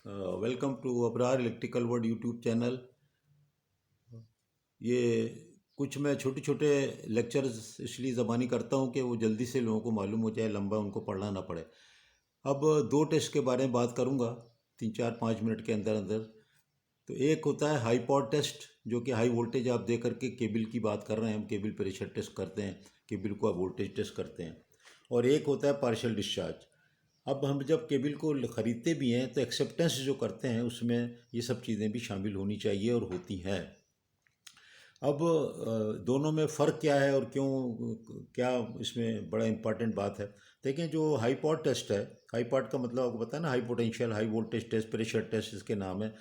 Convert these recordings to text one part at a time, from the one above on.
Welcome to Abrar electrical world YouTube channel. ये कुछ मैं छोटे छोटे लेक्चर्स इसलिए ज़बानी करता हूँ कि वो जल्दी से लोगों को मालूम हो जाए, लंबा उनको पढ़ना ना पड़े। अब दो टेस्ट के बारे में बात करूँगा 3-4-5 मिनट के अंदर अंदर। तो एक होता है हाई पावर टेस्ट, जो कि हाई वोल्टेज आप दे करके केबल की बात कर रहे हैं, हम केबल प्रेशर टेस्ट करते हैं, केबल को आप वोल्टेज टेस्ट करते हैं। और एक होता है पार्शियल डिस्चार्ज। अब हम जब केबल को ख़रीदते भी हैं तो एक्सेप्टेंस जो करते हैं उसमें ये सब चीज़ें भी शामिल होनी चाहिए और होती हैं। अब दोनों में फ़र्क क्या है और क्यों, क्या इसमें बड़ा इम्पॉर्टेंट बात है। देखें, जो हाई पावर टेस्ट है, हाई पावर का मतलब आपको पता है ना, high potential high voltage test, pressure test इसके नाम है।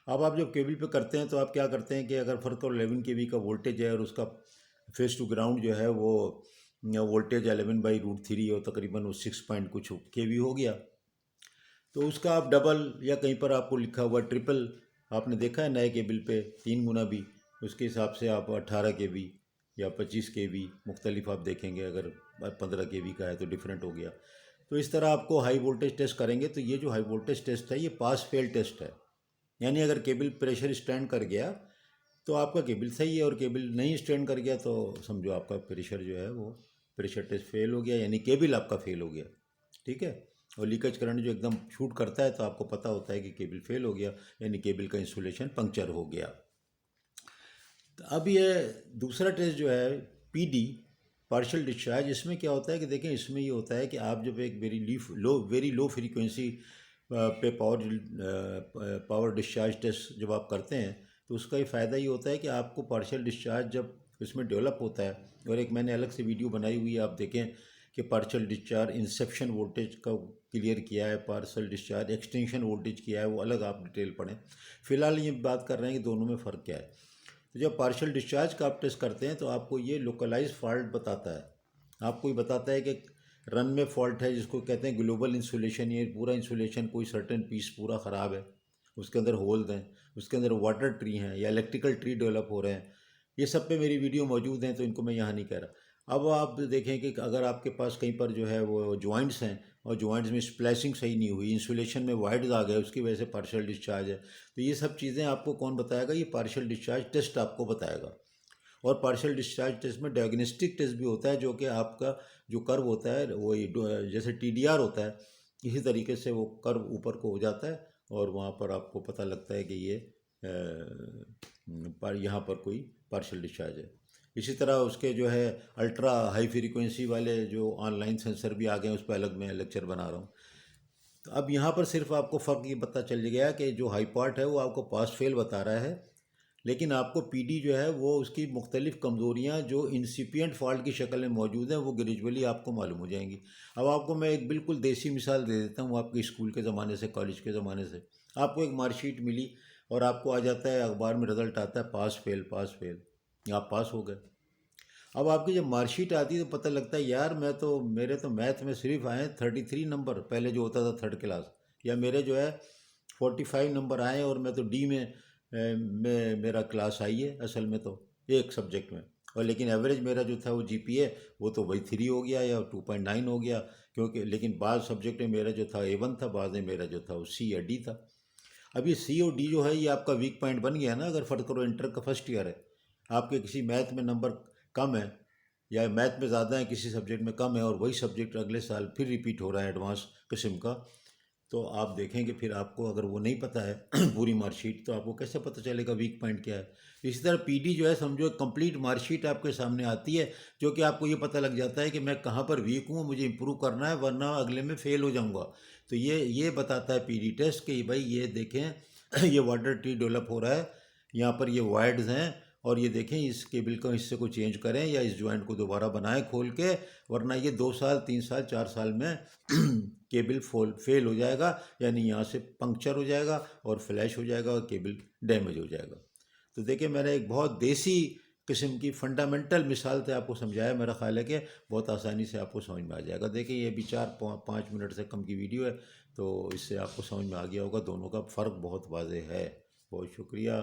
अब आप जब केबल पे करते हैं तो आप क्या करते हैं कि अगर फर्क और 11 kV का वोल्टेज है और उसका फेस टू ग्राउंड जो है वो वोल्टेज 11/√3 और तकरीबन वो 6 पॉइंट कुछ kV हो गया, तो उसका आप डबल या कहीं पर आपको लिखा हुआ ट्रिपल आपने देखा है नए केबल पे 3 गुना भी, उसके हिसाब से आप 18 kV या 25 kV मुख्तलिफ आप देखेंगे। अगर 15 kV का है तो डिफरेंट हो गया। तो इस तरह आपको हाई वोल्टेज टेस्ट करेंगे तो ये जो हाई वोल्टेज टेस्ट है ये पास फेल टेस्ट है। यानी अगर केबल प्रेशर स्टैंड कर गया तो आपका केबल सही है, और केबल नहीं स्टैंड कर गया तो समझो आपका प्रेशर जो है वो प्रेशर टेस्ट फेल हो गया, यानी केबल आपका फेल हो गया। ठीक है। और लीकेज करंट जो एकदम शूट करता है तो आपको पता होता है कि केबल फेल हो गया, यानी केबल का इंसुलेशन पंक्चर हो गया। तो अब ये दूसरा टेस्ट जो है पीडी, पार्शियल डिस्चार्ज, इसमें क्या होता है कि देखें, इसमें ये होता है कि आप जब एक वेरी लो फ्रीक्वेंसी पे पावर डिस्चार्ज टेस्ट जब आप करते हैं तो उसका ये फ़ायदा ये होता है कि आपको पार्शियल डिस्चार्ज जब इसमें डेवलप होता है, और एक मैंने अलग से वीडियो बनाई हुई है, आप देखें कि पार्शियल डिस्चार्ज इंसेप्शन वोल्टेज का क्लियर किया है, पार्शियल डिस्चार्ज एक्सटेंशन वोल्टेज किया है, वो अलग आप डिटेल पढ़ें। फ़िलहाल ये बात कर रहे हैं कि दोनों में फ़र्क क्या है। तो जब पार्शियल डिस्चार्ज का आप टेस्ट करते हैं तो आपको ये लोकलाइज फॉल्ट बताता है। आपको ये बताता है कि रन में फॉल्ट है, जिसको कहते हैं ग्लोबल इंसुलेशन। ये पूरा इंसुलेशन कोई सर्टेन पीस पूरा ख़राब है, उसके अंदर होल्स हैं, उसके अंदर वाटर ट्री हैं या इलेक्ट्रिकल ट्री डेवलप हो रहे हैं। ये सब पे मेरी वीडियो मौजूद हैं तो इनको मैं यहाँ नहीं कह रहा। अब आप देखें कि अगर आपके पास कहीं पर जो है वो जॉइंट्स हैं और जॉइंट्स में स्प्लैशिंग सही नहीं हुई, इंसुलेशन में वाइड्स आ गए, उसकी वजह से पार्शियल डिस्चार्ज है, तो ये सब चीज़ें आपको कौन बताएगा? ये पार्शियल डिस्चार्ज टेस्ट आपको बताएगा। और पार्शियल डिस्चार्ज टेस्ट में डायग्नोस्टिक टेस्ट भी होता है, जो कि आपका जो कर्व होता है वो जैसे टीडीआर होता है, इसी तरीके से वो कर्व ऊपर को हो जाता है और वहाँ पर आपको पता लगता है कि ये पर यहाँ पर कोई पार्शियल डिस्चार्ज है। इसी तरह उसके जो है अल्ट्रा हाई फ्रीक्वेंसी वाले जो ऑनलाइन सेंसर भी आ गए हैं, उस पर अलग मैं लेक्चर बना रहा हूँ। तो अब यहाँ पर सिर्फ आपको फ़र्क ये पता चल गया कि जो हाई पार्ट है वो आपको पास फेल बता रहा है, लेकिन आपको पीडी जो है वो उसकी मुख्तलिफ़ कमज़ोरियाँ जो इंसिपिएंट फॉल्ट की शक्ल में मौजूद हैं वो ग्रेजुअली आपको मालूम हो जाएंगी। अब आपको मैं एक बिल्कुल देसी मिसाल दे देता हूँ, आपके स्कूल के ज़माने से, कॉलेज के ज़माने से। आपको एक मार्कशीट मिली और आपको आ जाता है अखबार में, रिज़ल्ट आता है पास फेल पास फेल, आप पास हो गए। अब आपकी जब मार्कशीट आती है तो पता लगता है यार मेरे तो मैथ में सिर्फ आए 33 नंबर, पहले जो होता था थर्ड क्लास, या मेरे जो है 45 नंबर आए और मैं तो डी में मेरा क्लास आई है असल में, तो एक सब्जेक्ट में। और लेकिन एवरेज मेरा जो था वो जीपीए वो तो वही 3 हो गया या 2.9 हो गया, क्योंकि लेकिन बाद सब्जेक्ट में मेरा जो था A1 था, बाद में मेरा जो था वो सी या डी था। अब ये सी और डी जो है ये आपका वीक पॉइंट बन गया ना। अगर फर्ज करो इंटर का फर्स्ट ईयर है, आपके किसी मैथ में नंबर कम है या मैथ में ज़्यादा है, किसी सब्जेक्ट में कम है, और वही सब्जेक्ट अगले साल फिर रिपीट हो रहा है एडवांस किस्म का, तो आप देखेंगे फिर आपको अगर वो नहीं पता है पूरी मार्कशीट, तो आपको कैसे पता चलेगा वीक पॉइंट क्या है। इसी तरह पीडी जो है, समझो कंप्लीट मार्कशीट आपके सामने आती है, जो कि आपको ये पता लग जाता है कि मैं कहाँ पर वीक हूँ, मुझे इंप्रूव करना है वरना अगले में फ़ेल हो जाऊँगा। तो ये बताता है पीडी टेस्ट कि भाई ये देखें ये वाटर ट्री डेवलप हो रहा है, यहाँ पर ये वायर्ड्स हैं, और ये देखें इस केबल को हिस्से को चेंज करें या इस जॉइंट को दोबारा बनाएं खोल के, वरना ये 2 साल 3 साल 4 साल में केबल फेल हो जाएगा, यानी यहाँ से पंक्चर हो जाएगा और फ्लैश हो जाएगा और केबल डैमेज हो जाएगा। तो देखिए, मैंने एक बहुत देसी किस्म की फंडामेंटल मिसाल से आपको समझाया, मेरा ख्याल है कि बहुत आसानी से आपको समझ में आ जाएगा। देखिए, ये भी 4-5 मिनट से कम की वीडियो है, तो इससे आपको समझ में आ गया होगा, दोनों का फ़र्क बहुत वाज़ेह है। बहुत शुक्रिया।